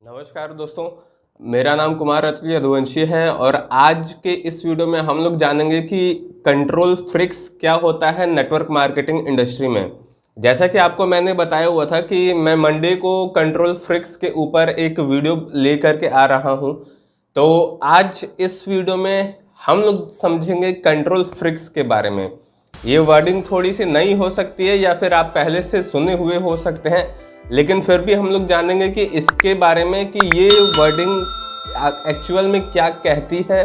नमस्कार दोस्तों, मेरा नाम कुमार अतुल यदुवंशी है और आज के इस वीडियो में हम लोग जानेंगे कि कंट्रोल फ्रिक्स क्या होता है नेटवर्क मार्केटिंग इंडस्ट्री में। जैसा कि आपको मैंने बताया हुआ था कि मैं मंडे को कंट्रोल फ्रिक्स के ऊपर एक वीडियो लेकर के आ रहा हूं, तो आज इस वीडियो में हम लोग समझेंगे कंट्रोल फ्रिक्स के बारे में। ये वर्डिंग थोड़ी सी नई हो सकती है या फिर आप पहले से सुने हुए हो सकते हैं, लेकिन फिर भी हम लोग जानेंगे कि इसके बारे में कि ये वर्डिंग एक्चुअल में क्या कहती है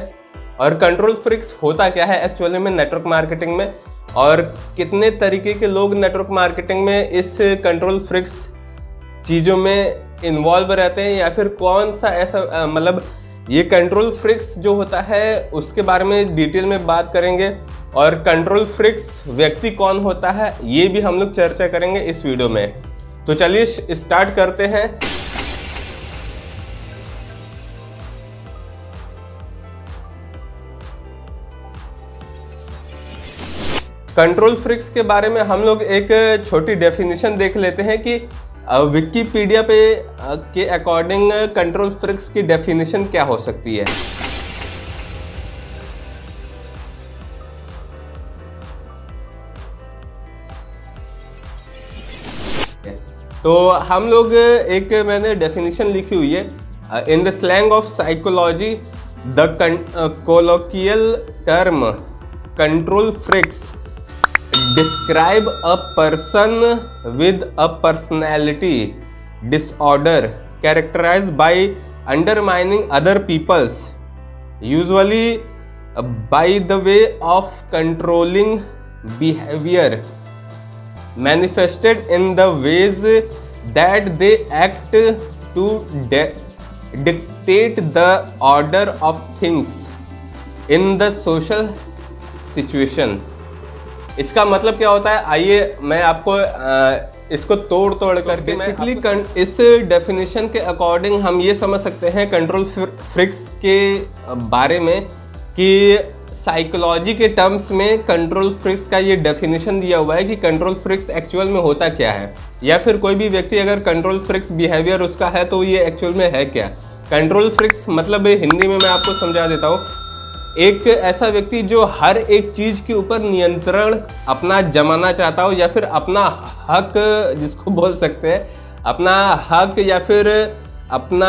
और कंट्रोल फ्रिक्स होता क्या है एक्चुअली में नेटवर्क मार्केटिंग में, और कितने तरीके के लोग नेटवर्क मार्केटिंग में इस कंट्रोल फ्रिक्स चीज़ों में इन्वॉल्व रहते हैं, या फिर कौन सा ऐसा मतलब ये कंट्रोल फ्रिक्स जो होता है उसके बारे में डिटेल में बात करेंगे। और कंट्रोल फ्रिक्स व्यक्ति कौन होता है ये भी हम लोग चर्चा करेंगे इस वीडियो में। तो चलिए स्टार्ट करते हैं। कंट्रोल फ्रिक्स के बारे में हम लोग एक छोटी डेफिनेशन देख लेते हैं कि विकिपीडिया पे के अकॉर्डिंग कंट्रोल फ्रिक्स की डेफिनेशन क्या हो सकती है। तो हम लोग मैंने डेफिनेशन लिखी हुई है। In the slang of psychology the colloquial term control freaks describe a person with a personality disorder characterised by undermining other peoples usually by the way of controlling behaviour manifested in the ways that they act to dictate the order of things in the social situation। इसका मतलब क्या होता है, आइए मैं आपको इसको तोड़ करके बेसिकली इस डेफिनेशन के अकॉर्डिंग हम ये समझ सकते हैं कंट्रोल फ्रिक्स के बारे में कि साइकोलॉजी के टर्म्स में कंट्रोल फ्रिक्स का ये डेफिनेशन दिया हुआ है कि कंट्रोल फ्रिक्स एक्चुअल में होता क्या है, या फिर कोई भी व्यक्ति अगर कंट्रोल फ्रिक्स बिहेवियर उसका है तो ये एक्चुअल में है क्या। कंट्रोल फ्रिक्स मतलब हिंदी में मैं आपको समझा देता हूँ, एक ऐसा व्यक्ति जो हर एक चीज़ के ऊपर नियंत्रण अपना जमाना चाहता हो, या फिर अपना हक जिसको बोल सकते हैं, अपना हक या फिर अपना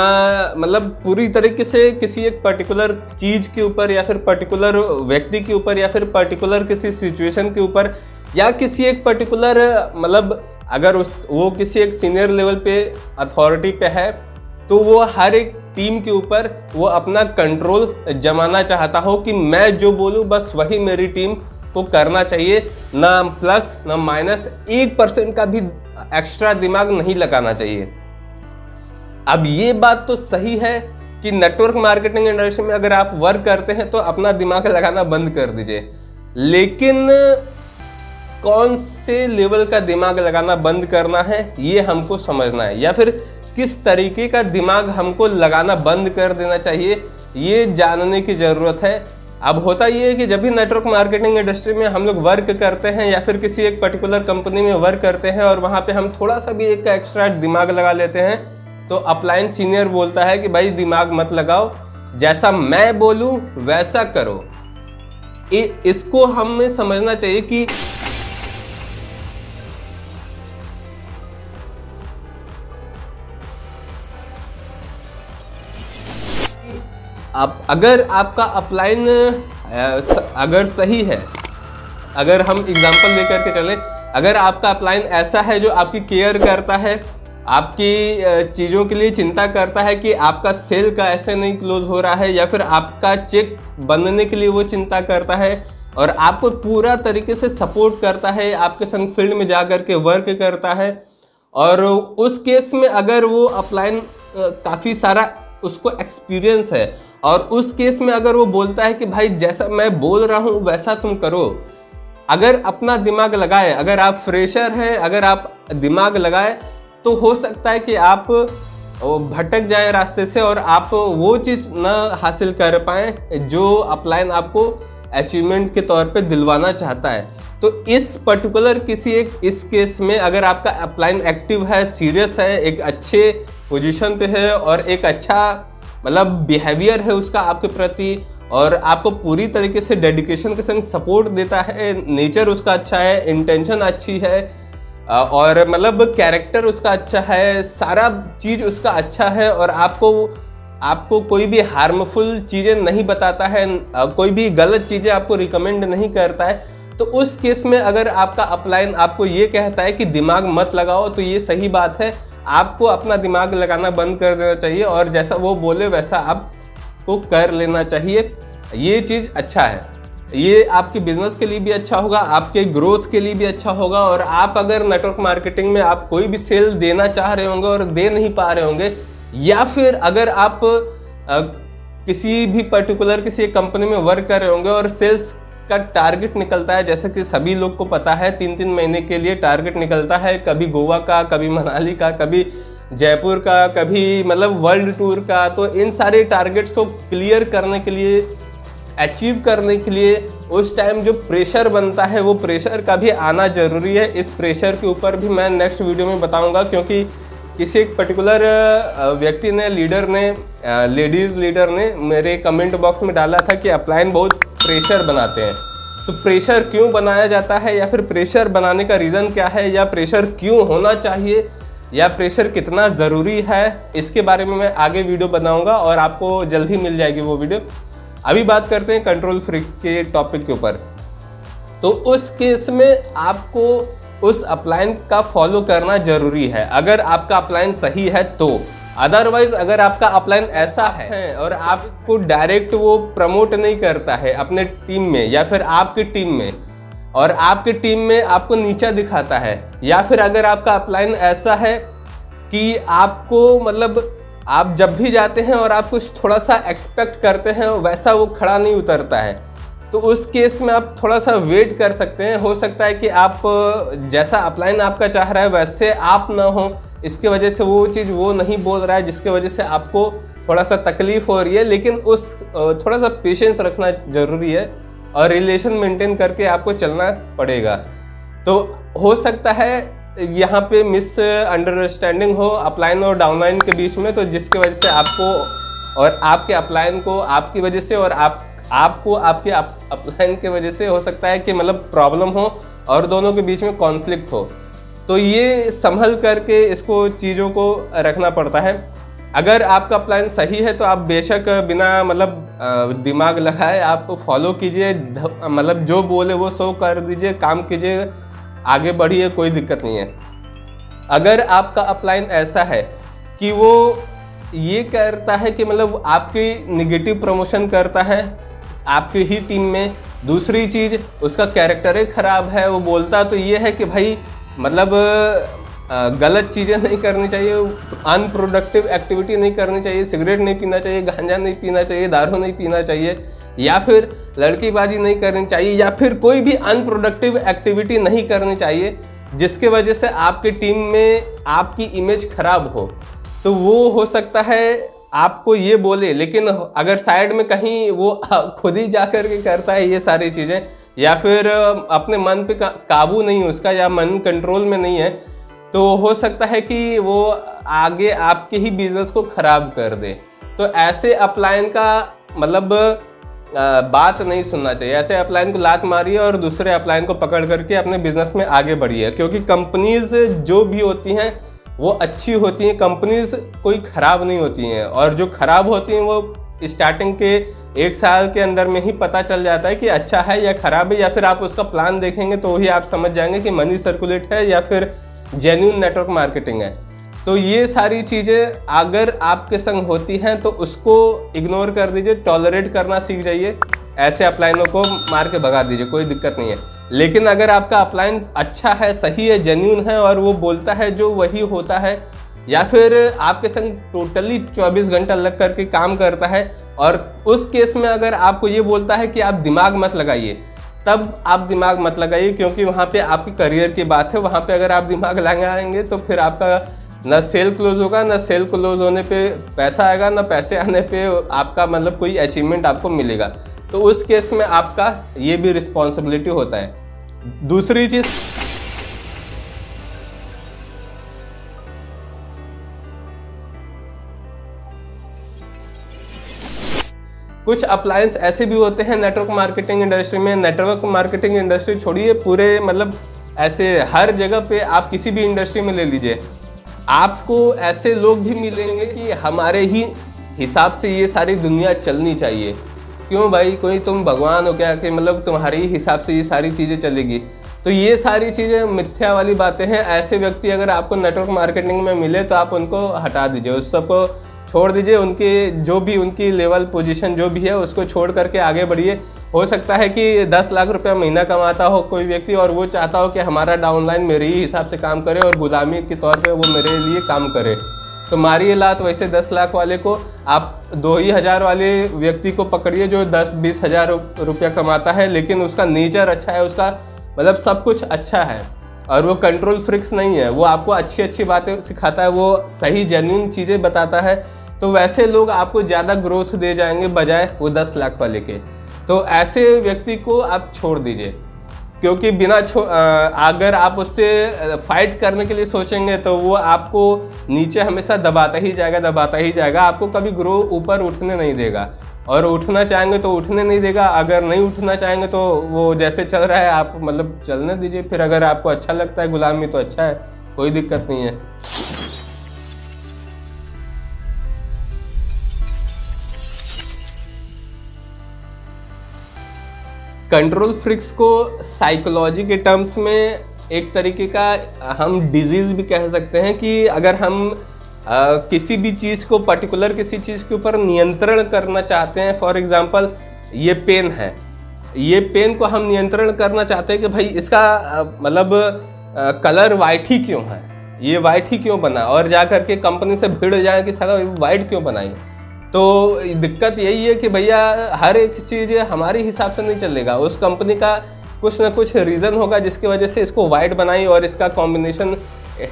मतलब पूरी तरीके से किसी एक पर्टिकुलर चीज़ के ऊपर या फिर पर्टिकुलर व्यक्ति के ऊपर या फिर पर्टिकुलर किसी सिचुएशन के ऊपर या किसी एक पर्टिकुलर मतलब अगर वो किसी एक सीनियर लेवल पे अथॉरिटी पे है तो वो हर एक टीम के ऊपर वो अपना कंट्रोल जमाना चाहता हो कि मैं जो बोलूँ बस वही मेरी टीम को करना चाहिए, ना प्लस ना माइनस, 1% का भी एक्स्ट्रा दिमाग नहीं लगाना चाहिए। अब ये बात तो सही है कि नेटवर्क मार्केटिंग इंडस्ट्री में अगर आप वर्क करते हैं तो अपना दिमाग लगाना बंद कर दीजिए, लेकिन कौन से लेवल का दिमाग लगाना बंद करना है ये हमको समझना है, या फिर किस तरीके का दिमाग हमको लगाना बंद कर देना चाहिए ये जानने की ज़रूरत है। अब होता ये है कि जब भी नेटवर्क मार्केटिंग इंडस्ट्री में हम लोग वर्क करते हैं या फिर किसी एक पर्टिकुलर कंपनी में वर्क करते हैं और वहाँ पे हम थोड़ा सा भी एक एक्स्ट्रा दिमाग लगा लेते हैं तो अपलाइन सीनियर बोलता है कि भाई दिमाग मत लगाओ, जैसा मैं बोलूं वैसा करो। इसको हमें समझना चाहिए कि अगर आपका अपलाइन अगर सही है, अगर हम एग्जांपल लेकर के चलें, अगर आपका अपलाइन ऐसा है जो आपकी केयर करता है, आपकी चीज़ों के लिए चिंता करता है कि आपका सेल का ऐसे नहीं क्लोज हो रहा है, या फिर आपका चेक बनने के लिए वो चिंता करता है और आपको पूरा तरीके से सपोर्ट करता है, आपके संग फील्ड में जा कर के वर्क करता है, और उस केस में अगर वो अपलाइन काफ़ी सारा उसको एक्सपीरियंस है और उस केस में अगर वो बोलता है कि भाई जैसा मैं बोल रहा हूँ वैसा तुम करो, अगर अपना दिमाग लगाए, अगर आप फ्रेशर हैं, अगर आप दिमाग लगाए तो हो सकता है कि आप भटक जाएं रास्ते से और आप वो चीज़ ना हासिल कर पाएँ जो अपलाइन आपको अचीवमेंट के तौर पे दिलवाना चाहता है। तो इस पर्टिकुलर किसी एक इस केस में अगर आपका अपलाइन एक्टिव है, सीरियस है, एक अच्छे पोजीशन पे है और एक अच्छा मतलब बिहेवियर है उसका आपके प्रति, और आपको पूरी तरीके से डेडिकेशन के संग सपोर्ट देता है, नेचर उसका अच्छा है, इंटेंशन अच्छी है, और मतलब कैरेक्टर उसका अच्छा है, सारा चीज़ उसका अच्छा है, और आपको कोई भी हार्मफुल चीज़ें नहीं बताता है, कोई भी गलत चीज़ें आपको रिकमेंड नहीं करता है, तो उस केस में अगर आपका अपलाइन आपको ये कहता है कि दिमाग मत लगाओ, तो ये सही बात है। आपको अपना दिमाग लगाना बंद कर देना चाहिए और जैसा वो बोले वैसा आपको कर लेना चाहिए। ये चीज़ अच्छा है, ये आपके बिजनेस के लिए भी अच्छा होगा, आपके ग्रोथ के लिए भी अच्छा होगा। और आप अगर नेटवर्क मार्केटिंग में आप कोई भी सेल देना चाह रहे होंगे और दे नहीं पा रहे होंगे, या फिर अगर आप किसी भी पर्टिकुलर किसी कंपनी में वर्क कर रहे होंगे और सेल्स का टारगेट निकलता है, जैसे कि सभी लोग को पता है 3-3 महीने के लिए टारगेट निकलता है, कभी गोवा का, कभी मनाली का, कभी जयपुर का, कभी मतलब वर्ल्ड टूर का। तो इन सारे टारगेट्स को क्लियर करने के लिए, अचीव करने के लिए उस टाइम जो प्रेशर बनता है वो प्रेशर का भी आना ज़रूरी है। इस प्रेशर के ऊपर भी मैं नेक्स्ट वीडियो में बताऊंगा, क्योंकि किसी एक पर्टिकुलर व्यक्ति ने, लीडर ने, लेडीज़ लीडर ने मेरे कमेंट बॉक्स में डाला था कि अपलाइन बहुत प्रेशर बनाते हैं। तो प्रेशर क्यों बनाया जाता है, या फिर प्रेशर बनाने का रीज़न क्या है, या प्रेशर क्यों होना चाहिए, या प्रेशर कितना ज़रूरी है, इसके बारे में मैं आगे वीडियो बनाऊंगा और आपको जल्द ही मिल जाएगी वो वीडियो। अभी बात करते हैं कंट्रोल फ्रीक्स के टॉपिक के ऊपर। तो उस केस में आपको उस अपलाइन का फॉलो करना जरूरी है, अगर आपका अपलाइन सही है तो। अदरवाइज अगर आपका अपलाइन ऐसा है और आपको डायरेक्ट वो प्रमोट नहीं करता है अपने टीम में या फिर आपकी टीम में, और आपकी टीम में आपको नीचा दिखाता है, या फिर अगर आपका अपलाइन ऐसा है कि आपको मतलब आप जब भी जाते हैं और आप कुछ थोड़ा सा एक्सपेक्ट करते हैं वैसा वो खड़ा नहीं उतरता है, तो उस केस में आप थोड़ा सा वेट कर सकते हैं। हो सकता है कि आप जैसा अपलाइन आपका चाह रहा है वैसे आप ना हो, इसके वजह से वो चीज़ वो नहीं बोल रहा है, जिसके वजह से आपको थोड़ा सा तकलीफ हो रही है। लेकिन उस थोड़ा सा पेशेंस रखना ज़रूरी है और रिलेशन मेंटेन करके आपको चलना पड़ेगा। तो हो सकता है यहाँ पे मिस अंडरस्टैंडिंग हो अपलाइन और डाउनलाइन के बीच में, तो जिसकी वजह से आपको और आपके अपलाइन को आपकी वजह से और आपको आपके अपलाइन के वजह से हो सकता है कि मतलब प्रॉब्लम हो और दोनों के बीच में कॉन्फ्लिक्ट हो। तो ये संभल करके इसको चीज़ों को रखना पड़ता है। अगर आपका प्लान सही है तो आप बेशक बिना मतलब दिमाग लगाए आप फॉलो कीजिए, मतलब जो बोले वो सो कर दीजिए, काम कीजिए, आगे बढ़िए, कोई दिक्कत नहीं है। अगर आपका अपलाइन ऐसा है कि वो ये करता है कि मतलब आपकी निगेटिव प्रमोशन करता है आपकी ही टीम में, दूसरी चीज़ उसका कैरेक्टर ही ख़राब है, वो बोलता तो ये है कि भाई मतलब गलत चीज़ें नहीं करनी चाहिए, अनप्रोडक्टिव एक्टिविटी नहीं करनी चाहिए, सिगरेट नहीं पीना चाहिए, गांजा नहीं पीना चाहिए, दारू नहीं पीना चाहिए, या फिर लड़कीबाजी नहीं करनी चाहिए, या फिर कोई भी अनप्रोडक्टिव एक्टिविटी नहीं करनी चाहिए जिसके वजह से आपकी टीम में आपकी इमेज खराब हो। तो वो हो सकता है आपको ये बोले, लेकिन अगर साइड में कहीं वो खुद ही जा कर के करता है ये सारी चीज़ें, या फिर अपने मन पे काबू नहीं है उसका, या मन कंट्रोल में नहीं है, तो हो सकता है कि वो आगे आपके ही बिजनेस को खराब कर दे। तो ऐसे अपलाइन का मतलब बात नहीं सुनना चाहिए। ऐसे अपलाइन को लात मारिए और दूसरे अपलाइन को पकड़ करके अपने बिजनेस में आगे बढ़िए, क्योंकि कंपनीज जो भी होती हैं वो अच्छी होती हैं, कंपनीज कोई ख़राब नहीं होती हैं, और जो ख़राब होती हैं वो स्टार्टिंग के 1 साल के अंदर में ही पता चल जाता है कि अच्छा है या ख़राब है, या फिर आप उसका प्लान देखेंगे तो ही आप समझ जाएंगे कि मनी सर्कुलेट है या फिर जेन्युइन नेटवर्क मार्केटिंग है। तो ये सारी चीज़ें अगर आपके संग होती हैं तो उसको इग्नोर कर दीजिए, टॉलरेट करना सीख जाइए, ऐसे अपलाइनों को मार के भगा दीजिए, कोई दिक्कत नहीं है। लेकिन अगर आपका अपलाइन अच्छा है, सही है, जेन्युइन है और वो बोलता है जो वही होता है, या फिर आपके संग टोटली 24 घंटा लग करके काम करता है, और उस केस में अगर आपको ये बोलता है कि आप दिमाग मत लगाइए, तब आप दिमाग मत लगाइए, क्योंकि वहाँ पे आपकी करियर की बात है। वहाँ पे अगर आप दिमाग लगाएंगे तो फिर आपका ना सेल क्लोज होगा, ना सेल क्लोज होने पे पैसा आएगा, ना पैसे आने पे आपका मतलब कोई अचीवमेंट आपको मिलेगा। तो उस केस में आपका ये भी रिस्पॉन्सिबिलिटी होता है। दूसरी चीज़, कुछ अप्लायंस ऐसे भी होते हैं नेटवर्क मार्केटिंग इंडस्ट्री में, नेटवर्क मार्केटिंग इंडस्ट्री छोड़िए, पूरे मतलब ऐसे हर जगह पे आप किसी भी इंडस्ट्री में ले लीजिए, आपको ऐसे लोग भी मिलेंगे कि हमारे ही हिसाब से ये सारी दुनिया चलनी चाहिए। क्यों भाई, कोई तुम भगवान हो क्या कि मतलब तुम्हारे ही हिसाब से ये सारी चीज़ें चलेगी? तो ये सारी चीज़ें मिथ्या वाली बातें हैं। ऐसे व्यक्ति अगर आपको नेटवर्क मार्केटिंग में मिले तो आप उनको हटा दीजिए, उस सबको छोड़ दीजिए, उनके जो भी उनकी लेवल पोजीशन जो भी है उसको छोड़ करके आगे बढ़िए। हो सकता है कि 10 लाख रुपया महीना कमाता हो कोई व्यक्ति और वो चाहता हो कि हमारा डाउनलाइन मेरे ही हिसाब से काम करे और गुलामी के तौर पे वो मेरे लिए काम करे, तो मारिए लात। वैसे 10 लाख वाले को आप 2,000 वाले व्यक्ति को पकड़िए जो 10-20 हज़ार रुपया कमाता है, लेकिन उसका नेचर अच्छा है, उसका मतलब सब कुछ अच्छा है और वो कंट्रोल फ्रिक्स नहीं है, वो आपको अच्छी अच्छी बातें सिखाता है, वो सही जेन्युइन चीज़ें बताता है। तो वैसे लोग आपको ज़्यादा ग्रोथ दे जाएंगे बजाय वो 10 लाख वाले के। तो ऐसे व्यक्ति को आप छोड़ दीजिए, क्योंकि बिना अगर आप उससे फाइट करने के लिए सोचेंगे तो वो आपको नीचे हमेशा दबाता ही जाएगा, आपको कभी ग्रो ऊपर उठने नहीं देगा। और उठना चाहेंगे तो उठने नहीं देगा, अगर नहीं उठना चाहेंगे तो वो जैसे चल रहा है आप मतलब चलने दीजिए। फिर अगर आपको अच्छा लगता है गुलामी तो अच्छा है, कोई दिक्कत नहीं है। कंट्रोल फ्रिक्स को साइकोलॉजी के टर्म्स में एक तरीके का हम डिजीज़ भी कह सकते हैं कि अगर हम किसी भी चीज़ को पर्टिकुलर किसी चीज़ के ऊपर नियंत्रण करना चाहते हैं, फॉर एग्जांपल ये पेन है, ये पेन को हम नियंत्रण करना चाहते हैं कि भाई इसका मतलब कलर वाइट ही क्यों है, ये वाइट ही क्यों बना, और जा करके कंपनी से भिड़ जाए कि साला वाइट क्यों बनाई। तो दिक्कत यही है कि भैया हर एक चीज़ हमारे हिसाब से नहीं चलेगा, उस कंपनी का कुछ ना कुछ रीज़न होगा जिसकी वजह से इसको वाइट बनाई और इसका कॉम्बिनेशन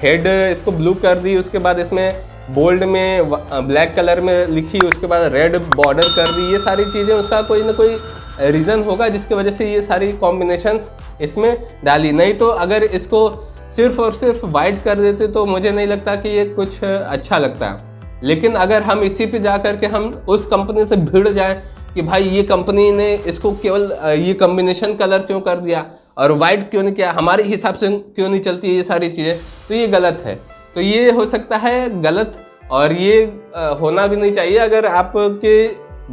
हेड इसको ब्लू कर दी, उसके बाद इसमें बोल्ड में ब्लैक कलर में लिखी, उसके बाद रेड बॉर्डर कर दी। ये सारी चीज़ें उसका कोई ना कोई रीज़न होगा जिसकी वजह से ये सारी कॉम्बिनेशंस इसमें डाली। नहीं तो अगर इसको सिर्फ और सिर्फ वाइट कर देते तो मुझे नहीं लगता कि ये कुछ अच्छा लगता। लेकिन अगर हम इसी पे जा कर के हम उस कंपनी से भिड़ जाएं कि भाई ये कंपनी ने इसको केवल ये कॉम्बिनेशन कलर क्यों कर दिया और वाइट क्यों नहीं किया, हमारे हिसाब से क्यों नहीं चलती ये सारी चीज़ें, तो ये गलत है। तो ये हो सकता है गलत, और ये होना भी नहीं चाहिए। अगर आपके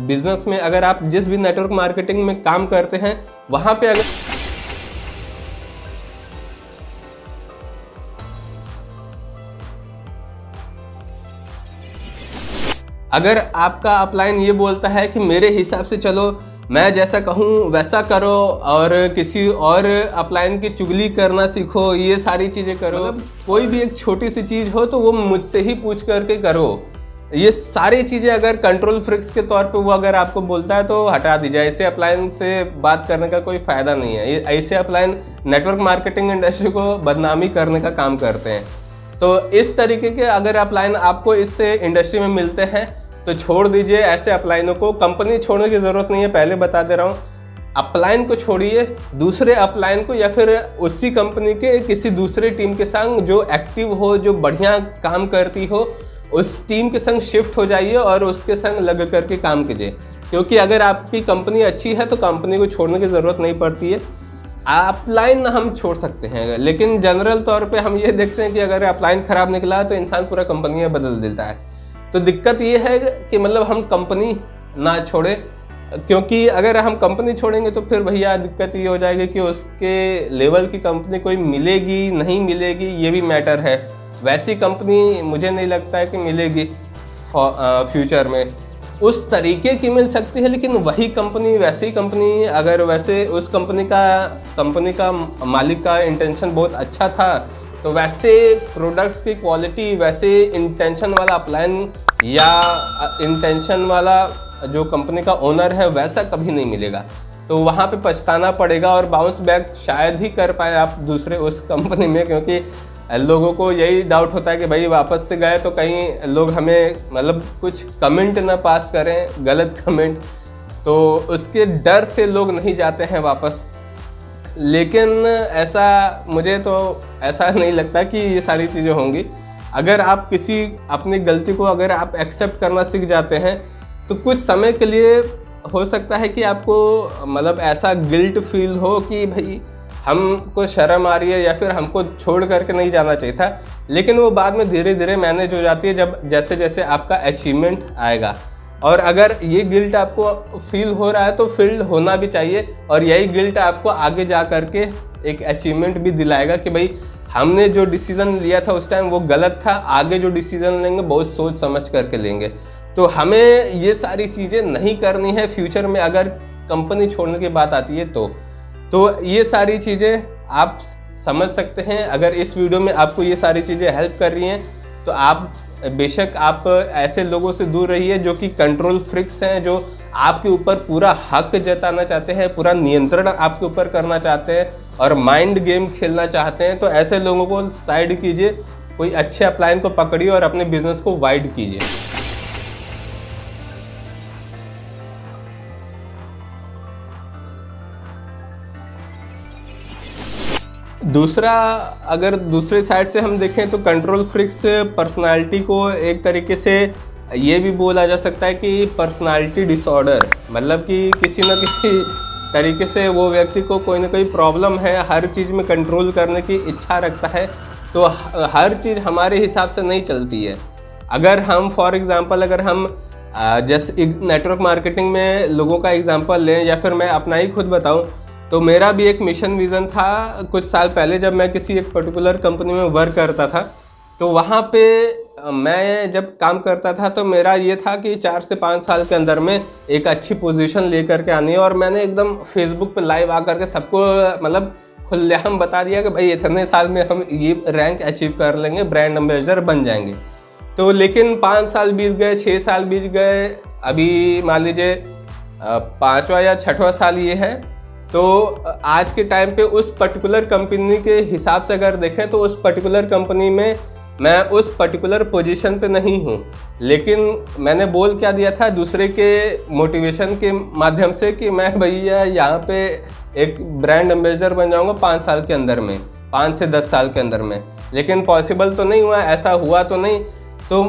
बिजनेस में, अगर आप जिस भी नेटवर्क मार्केटिंग में काम करते हैं वहाँ पे अगर आपका अपलाइन ये बोलता है कि मेरे हिसाब से चलो, मैं जैसा कहूँ वैसा करो और किसी और अपलाइन की चुगली करना सीखो, ये सारी चीज़ें करो, मतलब कोई भी एक छोटी सी चीज़ हो तो वो मुझसे ही पूछ करके करो, ये सारी चीज़ें अगर कंट्रोल फ्रिक्स के तौर पे वो अगर आपको बोलता है तो हटा दीजिए। ऐसे अपलाइन से बात करने का कोई फ़ायदा नहीं है। ऐसे अपलाइन नेटवर्क मार्केटिंग इंडस्ट्री को बदनामी करने का काम करते हैं। तो इस तरीके के अगर अपलाइन आपको इससे इंडस्ट्री में मिलते हैं तो छोड़ दीजिए ऐसे अपलाइनों को। कंपनी छोड़ने की ज़रूरत नहीं है, पहले बता दे रहा हूँ। अपलाइन को छोड़िए, दूसरे अपलाइन को या फिर उसी कंपनी के किसी दूसरे टीम के संग जो एक्टिव हो, जो बढ़िया काम करती हो, उस टीम के संग शिफ्ट हो जाइए और उसके संग लग करके काम कीजिए। क्योंकि अगर आपकी कंपनी अच्छी है तो कंपनी को छोड़ने की ज़रूरत नहीं पड़ती है। अपलाइन हम छोड़ सकते हैं, लेकिन जनरल तौर पे हम ये देखते हैं कि अगर अपलाइन ख़राब निकला तो इंसान पूरा कंपनी बदल देता है। तो दिक्कत ये है कि मतलब हम कंपनी ना छोड़े, क्योंकि अगर हम कंपनी छोड़ेंगे तो फिर भैया दिक्कत ये हो जाएगी कि उसके लेवल की कंपनी कोई मिलेगी नहीं मिलेगी, ये भी मैटर है। वैसी कंपनी मुझे नहीं लगता है कि मिलेगी फ्यूचर में। उस तरीके की मिल सकती है, लेकिन वही कंपनी, वैसी कंपनी, अगर वैसे उस कंपनी का मालिक का इंटेंशन बहुत अच्छा था तो वैसे प्रोडक्ट्स की क्वालिटी, वैसे इंटेंशन वाला अपलाइन या इंटेंशन वाला जो कंपनी का ओनर है वैसा कभी नहीं मिलेगा। तो वहाँ पे पछताना पड़ेगा और बाउंस बैक शायद ही कर पाए आप दूसरे उस कंपनी में, क्योंकि लोगों को यही डाउट होता है कि भाई वापस से गए तो कहीं लोग हमें मतलब कुछ कमेंट ना पास करें, गलत कमेंट, तो उसके डर से लोग नहीं जाते हैं वापस। लेकिन ऐसा मुझे तो ऐसा नहीं लगता कि ये सारी चीज़ें होंगी। अगर आप किसी अपनी गलती को अगर आप एक्सेप्ट करना सीख जाते हैं तो कुछ समय के लिए हो सकता है कि आपको मतलब ऐसा गिल्ट फील हो कि भाई हमको शर्म आ रही है या फिर हमको छोड़ करके नहीं जाना चाहिए था, लेकिन वो बाद में धीरे धीरे मैनेज हो जाती है जब जैसे जैसे आपका अचीवमेंट आएगा। और अगर ये गिल्ट आपको फील हो रहा है तो फील होना भी चाहिए, और यही गिल्ट आपको आगे जा करके एक अचीवमेंट भी दिलाएगा कि भाई हमने जो डिसीज़न लिया था उस टाइम वो गलत था, आगे जो डिसीज़न लेंगे बहुत सोच समझ करके लेंगे। तो हमें ये सारी चीज़ें नहीं करनी है फ्यूचर में, अगर कंपनी छोड़ने की बात आती है तो ये सारी चीज़ें आप समझ सकते हैं। अगर इस वीडियो में आपको ये सारी चीज़ें हेल्प कर रही हैं तो आप बेशक आप ऐसे लोगों से दूर रहिए जो कि कंट्रोल फ्रिक्स हैं, जो आपके ऊपर पूरा हक जताना चाहते हैं, पूरा नियंत्रण आपके ऊपर करना चाहते हैं और माइंड गेम खेलना चाहते हैं। तो ऐसे लोगों को साइड कीजिए, कोई अच्छे अपलाइन को पकड़िए और अपने बिजनेस को वाइड कीजिए। दूसरा, अगर दूसरे साइड से हम देखें तो कंट्रोल फ्रिक्स पर्सनालिटी को एक तरीके से ये भी बोला जा सकता है कि पर्सनालिटी डिसऑर्डर, मतलब कि किसी न किसी तरीके से वो व्यक्ति को कोई ना कोई प्रॉब्लम है, हर चीज़ में कंट्रोल करने की इच्छा रखता है, तो हर चीज़ हमारे हिसाब से नहीं चलती है। अगर हम फॉर एग्ज़ाम्पल अगर हम जैसे नेटवर्क मार्केटिंग में लोगों का एग्ज़ाम्पल लें या फिर मैं अपना ही खुद बताऊं, तो मेरा भी एक मिशन विज़न था कुछ साल पहले जब मैं किसी एक पर्टिकुलर कंपनी में वर्क करता था। तो वहाँ पे मैं जब काम करता था तो मेरा ये था कि 4 से 5 साल के अंदर में एक अच्छी पोजीशन लेकर के आनी है, और मैंने एकदम फेसबुक पे लाइव आकर के सबको मतलब खुलेआम बता दिया कि भाई इतने साल में हम ये रैंक अचीव कर लेंगे, ब्रांड एम्बेसडर बन जाएंगे। तो लेकिन 5 साल बीत गए, 6 साल बीत गए, अभी मान लीजिए 5वां या 6वां साल ये है। तो आज के टाइम पे उस पर्टिकुलर कंपनी के हिसाब से अगर देखें तो उस पर्टिकुलर कंपनी में मैं उस पर्टिकुलर पोजीशन पे नहीं हूँ, लेकिन मैंने बोल क्या दिया था दूसरे के मोटिवेशन के माध्यम से कि मैं भैया यहाँ पे एक ब्रांड एम्बेसडर बन जाऊँगा 5 साल के अंदर में, 5 से 10 साल के अंदर में। लेकिन पॉसिबल तो नहीं हुआ, ऐसा हुआ तो नहीं। तो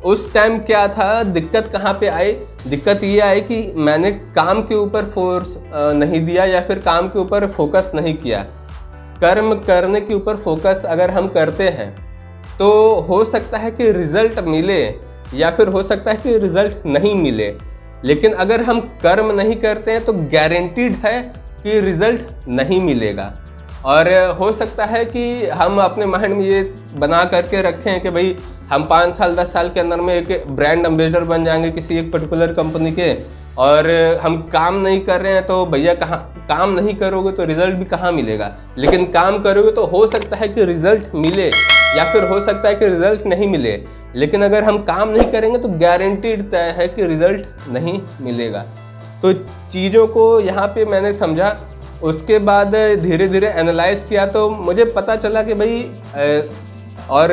उस टाइम क्या था, दिक्कत कहाँ पे आई? दिक्कत ये आई कि मैंने काम के ऊपर फोर्स नहीं दिया या फिर काम के ऊपर फोकस नहीं किया। कर्म करने के ऊपर फोकस अगर हम करते हैं तो हो सकता है कि रिजल्ट मिले या फिर हो सकता है कि रिजल्ट नहीं मिले, लेकिन अगर हम कर्म नहीं करते हैं तो गारंटीड है कि रिजल्ट नहीं मिलेगा। और हो सकता है कि हम अपने माइंड में ये बना करके रखें कि भाई हम 5 साल 10 साल के अंदर में एक ब्रांड एम्बेसडर बन जाएंगे किसी एक पर्टिकुलर कंपनी के, और हम काम नहीं कर रहे हैं तो भैया कहाँ काम नहीं करोगे तो रिजल्ट भी कहाँ मिलेगा। लेकिन काम करोगे तो हो सकता है कि रिजल्ट मिले या फिर हो सकता है कि रिजल्ट नहीं मिले, लेकिन अगर हम काम नहीं करेंगे तो गारंटीड तय है कि रिजल्ट नहीं मिलेगा। तो चीज़ों को यहाँ पे मैंने समझा, उसके बाद धीरे धीरे एनालाइज किया तो मुझे पता चला कि भाई और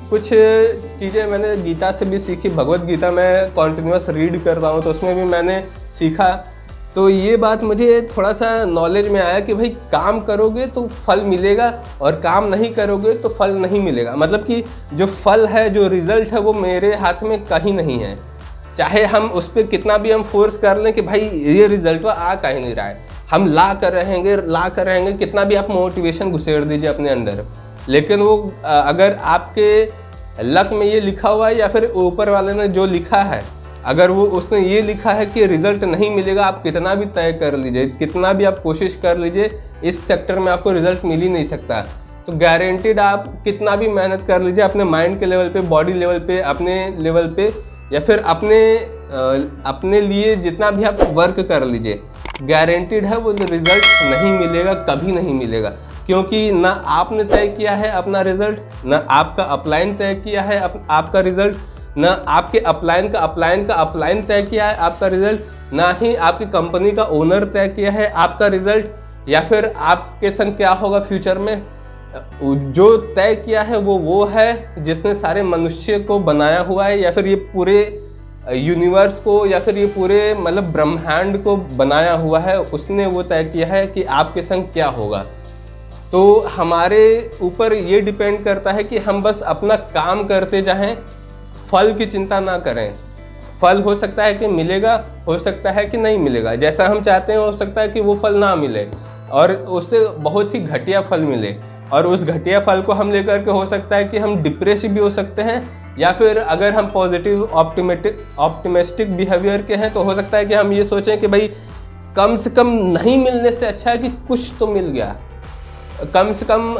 कुछ चीज़ें मैंने गीता से भी सीखी। भगवत गीता मैं कॉन्टिन्यूस रीड कर रहा हूँ तो उसमें भी मैंने सीखा। तो ये बात मुझे थोड़ा सा नॉलेज में आया कि भाई काम करोगे तो फल मिलेगा और काम नहीं करोगे तो फल नहीं मिलेगा। मतलब कि जो फल है, जो रिज़ल्ट है वो मेरे हाथ में कहीं नहीं है। चाहे हम उस पर कितना भी हम फोर्स कर लें कि भाई ये रिजल्ट आ कहीं नहीं रहा है, हम ला कर रहेंगे, कितना भी आप मोटिवेशन घुसेड़ दीजिए अपने अंदर, लेकिन वो अगर आपके लक में ये लिखा हुआ है या फिर ऊपर वाले ने जो लिखा है, अगर वो उसने ये लिखा है कि रिजल्ट नहीं मिलेगा, आप कितना भी तय कर लीजिए, कितना भी आप कोशिश कर लीजिए, इस सेक्टर में आपको रिजल्ट मिल ही नहीं सकता। तो गारंटीड आप कितना भी मेहनत कर लीजिए अपने माइंड के लेवल पे, बॉडी लेवल पे, अपने लेवल पे, या फिर अपने लिए जितना भी आप वर्क कर लीजिए, गारंटीड है वो रिजल्ट नहीं मिलेगा, कभी नहीं मिलेगा। क्योंकि ना आपने तय किया है अपना रिजल्ट, ना आपका अपलाइन तय किया है आपका रिजल्ट, ना आपके अपलाइन का तय किया है आपका रिजल्ट, ना ही आपकी कंपनी का ओनर तय किया है आपका रिजल्ट, या फिर आपके संग क्या होगा फ्यूचर में। जो तय किया है वो है जिसने सारे मनुष्य को बनाया हुआ है, या फिर ये पूरे यूनिवर्स को, या फिर ये पूरे मतलब ब्रह्मांड को बनाया हुआ है, उसने वो तय किया है कि आपके संग क्या होगा। तो हमारे ऊपर ये डिपेंड करता है कि हम बस अपना काम करते जाएं, फल की चिंता ना करें। फल हो सकता है कि मिलेगा, हो सकता है कि नहीं मिलेगा, जैसा हम चाहते हैं हो सकता है कि वो फल ना मिले और उससे बहुत ही घटिया फल मिले, और उस घटिया फल को हम लेकर के हो सकता है कि हम डिप्रेस भी हो सकते हैं, या फिर अगर हम पॉजिटिव ऑप्टिमिस्टिक बिहेवियर के हैं तो हो सकता है कि हम ये सोचें कि भाई कम से कम नहीं मिलने से अच्छा है कि कुछ तो मिल गया, कम से कम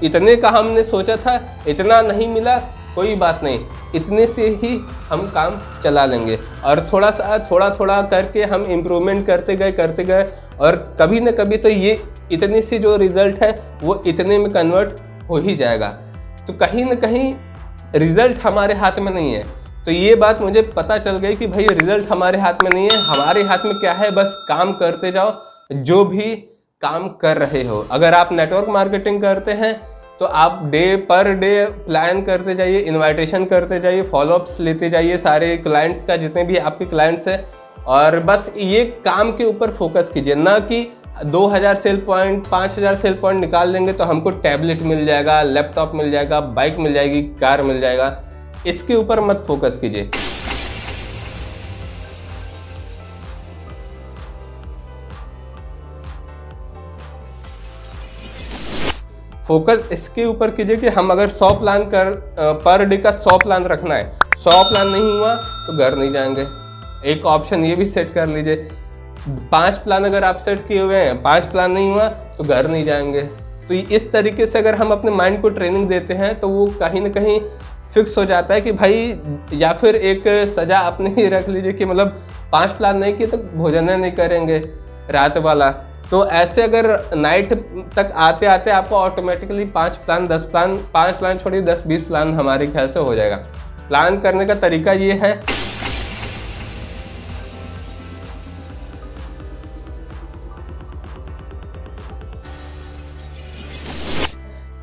इतने का हमने सोचा था, इतना नहीं मिला, कोई बात नहीं, इतने से ही हम काम चला लेंगे। और थोड़ा थोड़ा करके हम इम्प्रूवमेंट करते गए और कभी ना कभी तो ये इतने से जो रिज़ल्ट है वो इतने में कन्वर्ट हो ही जाएगा। तो कहीं ना कहीं रिज़ल्ट हमारे हाथ में नहीं है। तो ये बात मुझे पता चल गई कि भाई रिज़ल्ट हमारे हाथ में नहीं है, हमारे हाथ में क्या है, बस काम करते जाओ जो भी काम कर रहे हो। अगर आप नेटवर्क मार्केटिंग करते हैं तो आप डे पर डे प्लान करते जाइए, इनविटेशन करते जाइए, फॉलोअप्स लेते जाइए सारे क्लाइंट्स का, जितने भी आपके क्लाइंट्स हैं, और बस ये काम के ऊपर फोकस कीजिए। ना कि 2000 सेल पॉइंट 5000 सेल पॉइंट निकाल देंगे तो हमको टैबलेट मिल जाएगा, लैपटॉप मिल जाएगा, बाइक मिल जाएगी, कार मिल जाएगा, इसके ऊपर मत फोकस कीजिए। फोकस इसके ऊपर कीजिए कि हम अगर 100 प्लान पर डे का 100 प्लान रखना है, 100 प्लान नहीं हुआ तो घर नहीं जाएंगे। एक ऑप्शन ये भी सेट कर लीजिए, 5 प्लान अगर आप सेट किए हुए हैं, 5 प्लान नहीं हुआ तो घर नहीं जाएंगे। तो इस तरीके से अगर हम अपने माइंड को ट्रेनिंग देते हैं तो वो कहीं ना कहीं फिक्स हो जाता है कि भाई, या फिर एक सजा अपने ही रख लीजिए कि मतलब 5 प्लान नहीं किए तो भोजन नहीं करेंगे रात वाला। तो ऐसे अगर नाइट तक आते आते आपको ऑटोमेटिकली 5 प्लान 10 प्लान 5 प्लान छोड़िए 10-20 प्लान हमारे ख्याल से हो जाएगा। प्लान करने का तरीका ये है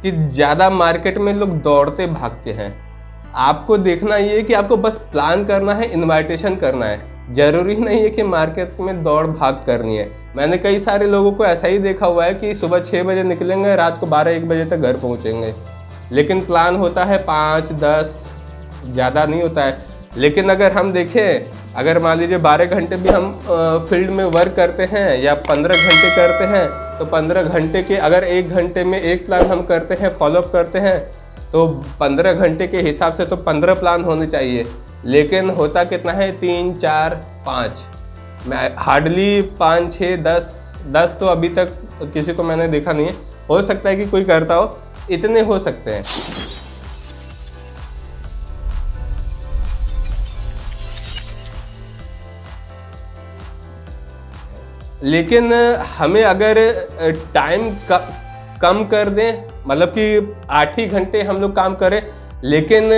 कि ज़्यादा मार्केट में लोग दौड़ते भागते हैं। आपको देखना ये है कि आपको बस प्लान करना है, इनविटेशन करना है, ज़रूरी नहीं है कि मार्केट में दौड़ भाग करनी है। मैंने कई सारे लोगों को ऐसा ही देखा हुआ है कि सुबह 6 बजे निकलेंगे, रात को 12-1 बजे तक घर पहुंचेंगे, लेकिन प्लान होता है 5-10, ज़्यादा नहीं होता है। लेकिन अगर हम देखें, अगर मान लीजिए 12 घंटे भी हम फील्ड में वर्क करते हैं या 15 घंटे करते हैं, तो 15 घंटे के अगर 1 घंटे में 1 प्लान हम करते हैं, फॉलोअप करते हैं, तो 15 घंटे के हिसाब से तो 15 प्लान होने चाहिए। लेकिन होता कितना है, 3, 4, 5, मैं हार्डली 5, 6, 10 तो अभी तक किसी को मैंने देखा नहीं है। हो सकता है कि कोई करता हो, इतने हो सकते हैं। लेकिन हमें अगर टाइम कम कर दें, मतलब कि 8 ही घंटे हम लोग काम करें, लेकिन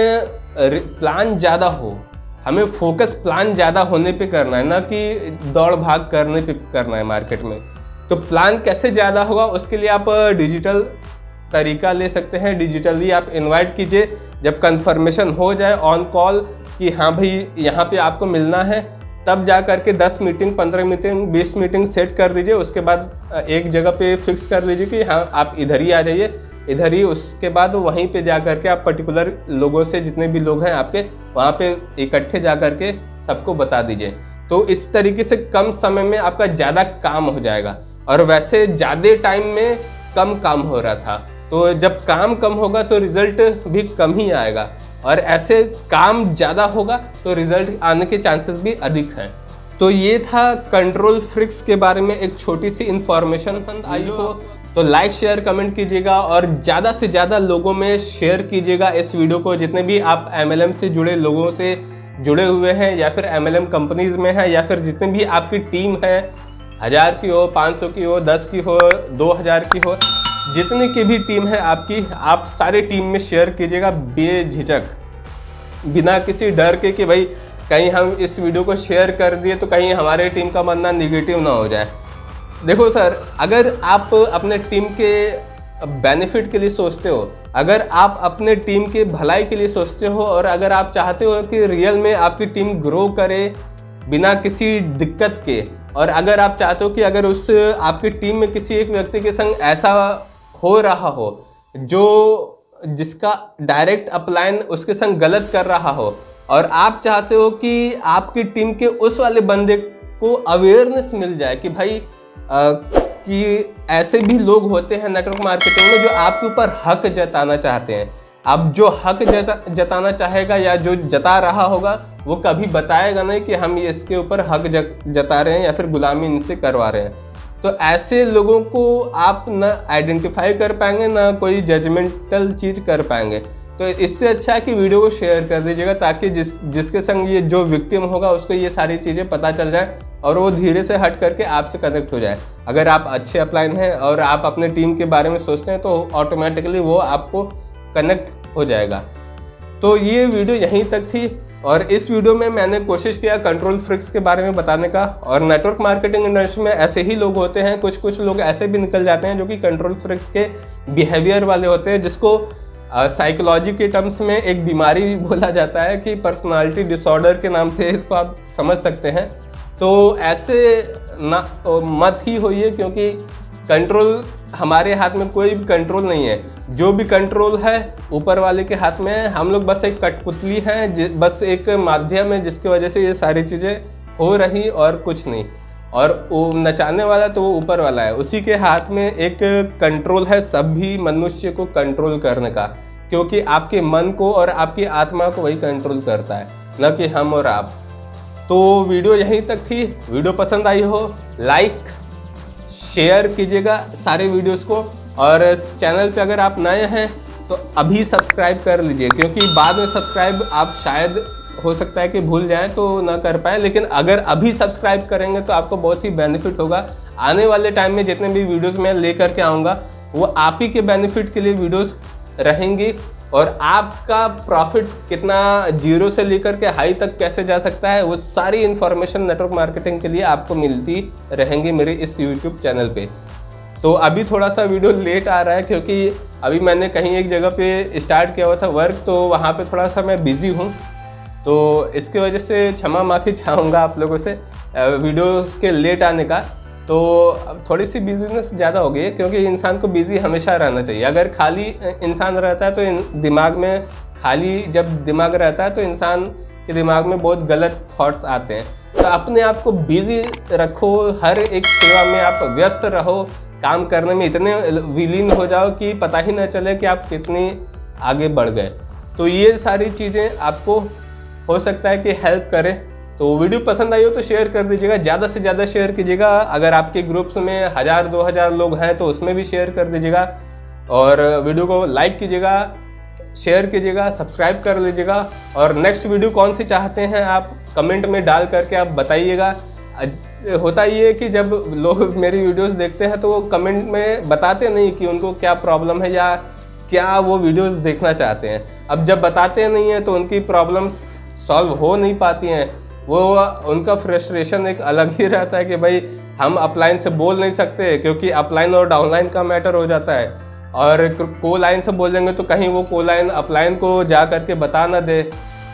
प्लान ज़्यादा हो, हमें फोकस प्लान ज़्यादा होने पे करना है, ना कि दौड़ भाग करने पे करना है मार्केट में। तो प्लान कैसे ज़्यादा होगा, उसके लिए आप डिजिटल तरीका ले सकते हैं। डिजिटली आप इनवाइट कीजिए, जब कंफर्मेशन हो जाए ऑन कॉल कि हाँ भाई यहाँ पे आपको मिलना है, तब जा करके 10 मीटिंग, 15 मीटिंग, 20 मीटिंग सेट कर दीजिए। उसके बाद एक जगह पे फिक्स कर लीजिए कि हाँ आप इधर ही आ जाइए, इधर ही। उसके बाद वहीं पे जा करके आप पर्टिकुलर लोगों से, जितने भी लोग हैं आपके, वहाँ पे इकट्ठे जा करके सबको बता दीजिए। तो इस तरीके से कम समय में आपका ज़्यादा काम हो जाएगा। और वैसे ज़्यादा टाइम में कम काम हो रहा था, तो जब काम कम होगा तो रिज़ल्ट भी कम ही आएगा, और ऐसे काम ज़्यादा होगा तो रिज़ल्ट आने के चांसेस भी अधिक हैं। तो ये था कंट्रोल फ्रीक्स के बारे में एक छोटी सी इन्फॉर्मेशन। पसंद आई हो तो लाइक, शेयर, कमेंट कीजिएगा और ज़्यादा से ज़्यादा लोगों में शेयर कीजिएगा इस वीडियो को। जितने भी आप MLM से जुड़े लोगों से जुड़े हुए हैं, या फिर MLM कंपनीज़ में हैं, या फिर जितने भी आपकी टीम है, 1000 की हो, 500 की हो, 10 की हो, 2000 की हो, जितने की भी टीम है आपकी, आप सारे टीम में शेयर कीजिएगा बेझिझक, बिना किसी डर के कि भाई कहीं हम इस वीडियो को शेयर कर दिए तो कहीं हमारे टीम का बनना निगेटिव ना हो जाए। देखो सर, अगर आप अपने टीम के बेनिफिट के लिए सोचते हो, अगर आप अपने टीम की भलाई के लिए सोचते हो, और अगर आप चाहते हो कि रियल में आपकी टीम ग्रो करे बिना किसी दिक्कत के, और अगर आप चाहते हो कि अगर उस आपकी टीम में किसी एक व्यक्ति के संग ऐसा हो रहा हो जिसका डायरेक्ट अपलाइन उसके संग गलत कर रहा हो, और आप चाहते हो कि आपकी टीम के उस वाले बंदे को अवेयरनेस मिल जाए कि भाई कि ऐसे भी लोग होते हैं नेटवर्क मार्केटिंग में जो आपके ऊपर हक जताना चाहते हैं। अब जो हक जताना चाहेगा या जो जता रहा होगा वो कभी बताएगा नहीं कि हम इसके ऊपर हक जता रहे हैं या फिर गुलामी इनसे करवा रहे हैं। तो ऐसे लोगों को आप ना आइडेंटिफाई कर पाएंगे ना कोई जजमेंटल चीज़ कर पाएंगे। तो इससे अच्छा है कि वीडियो को शेयर कर दीजिएगा ताकि जिसके संग ये जो विक्टिम होगा उसको ये सारी चीज़ें पता चल जाए और वो धीरे से हट करके आपसे कनेक्ट हो जाए। अगर आप अच्छे अपलाइन हैं और आप अपने टीम के बारे में सोचते हैं तो ऑटोमेटिकली वो आपको कनेक्ट हो जाएगा। तो ये वीडियो यहीं तक थी और इस वीडियो में मैंने कोशिश किया कंट्रोल फ्रिक्स के बारे में बताने का। और नेटवर्क मार्केटिंग इंडस्ट्री में ऐसे ही लोग होते हैं, कुछ लोग ऐसे भी निकल जाते हैं जो कि कंट्रोल फ्रिक्स के बिहेवियर वाले होते हैं, जिसको साइकोलॉजी के टर्म्स में एक बीमारी भी बोला जाता है कि पर्सनालिटी डिसऑर्डर के नाम से इसको आप समझ सकते हैं। तो ऐसे ना मत ही होइए, क्योंकि कंट्रोल हमारे हाथ में कोई भी कंट्रोल नहीं है। जो भी कंट्रोल है ऊपर वाले के हाथ में है। हम लोग बस एक कठपुतली हैं, बस एक माध्यम है जिसकी वजह से ये सारी चीज़ें हो रही और कुछ नहीं। और वो नचाने वाला तो वो ऊपर वाला है, उसी के हाथ में एक कंट्रोल है सभी मनुष्य को कंट्रोल करने का, क्योंकि आपके मन को और आपकी आत्मा को वही कंट्रोल करता है, न कि हम और आप। तो वीडियो यहीं तक थी। वीडियो पसंद आई हो लाइक शेयर कीजिएगा सारे वीडियोस को, और चैनल पे अगर आप नए हैं तो अभी सब्सक्राइब कर लीजिए, क्योंकि बाद में सब्सक्राइब आप शायद हो सकता है कि भूल जाएं तो ना कर पाएँ, लेकिन अगर अभी सब्सक्राइब करेंगे तो आपको बहुत ही बेनिफिट होगा। आने वाले टाइम में जितने भी वीडियोस मैं लेकर के आऊँगा वो आप ही के बेनिफिट के लिए वीडियोस रहेंगी, और आपका प्रॉफिट कितना जीरो से लेकर के हाई तक कैसे जा सकता है वो सारी इन्फॉर्मेशन नेटवर्क मार्केटिंग के लिए आपको मिलती रहेंगी मेरे इस यूट्यूब चैनल पे। तो अभी थोड़ा सा वीडियो लेट आ रहा है क्योंकि अभी मैंने कहीं एक जगह पे स्टार्ट किया हुआ था वर्क, तो वहाँ पे थोड़ा सा मैं बिज़ी हूँ, तो इसकी वजह से क्षमा माफ़ी चाहूँगा आप लोगों से वीडियोस के लेट आने का। तो थोड़ी सी बिजीनेस ज़्यादा हो गई है, क्योंकि इंसान को बिज़ी हमेशा रहना चाहिए। अगर खाली इंसान रहता है तो दिमाग में जब दिमाग रहता है तो इंसान के दिमाग में बहुत गलत थॉट्स आते हैं। तो अपने आप को बिज़ी रखो, हर एक सेवा में आप व्यस्त रहो, काम करने में इतने विलीन हो जाओ कि पता ही ना चले कि आप कितनी आगे बढ़ गए। तो ये सारी चीज़ें आपको हो सकता है कि हेल्प करें। तो वीडियो पसंद आई हो तो शेयर कर दीजिएगा, ज़्यादा से ज़्यादा शेयर कीजिएगा। अगर आपके ग्रुप्स में 1000-2000 लोग हैं तो उसमें भी शेयर कर दीजिएगा, और वीडियो को लाइक कीजिएगा, शेयर कीजिएगा, सब्सक्राइब कर लीजिएगा। और नेक्स्ट वीडियो कौन सी चाहते हैं आप कमेंट में डाल करके आप बताइएगा। होता ये है कि जब लोग मेरी वीडियोस देखते हैं तो वो कमेंट में बताते नहीं कि उनको क्या प्रॉब्लम है या क्या वो वीडियोस देखना चाहते हैं। अब जब बताते नहीं हैं तो उनकी प्रॉब्लम्स सॉल्व हो नहीं पाती हैं। वो उनका फ्रस्ट्रेशन एक अलग ही रहता है कि भाई हम अपलाइन से बोल नहीं सकते, क्योंकि अपलाइन और डाउनलाइन का मैटर हो जाता है, और को लाइन से बोलेंगे तो कहीं वो को लाइन अपलाइन को जा करके बता ना दे।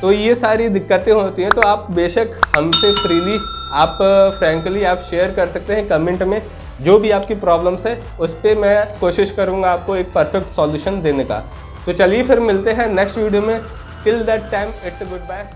तो ये सारी दिक्कतें होती हैं। तो आप बेशक हमसे फ्रीली आप फ्रैंकली आप शेयर कर सकते हैं कमेंट में, जो भी आपकी प्रॉब्लम्स है उस पर मैं कोशिश करूँगा आपको एक परफेक्ट सॉल्यूशन देने का। तो चलिए फिर मिलते हैं नेक्स्ट वीडियो में। Till that time it's a good bye.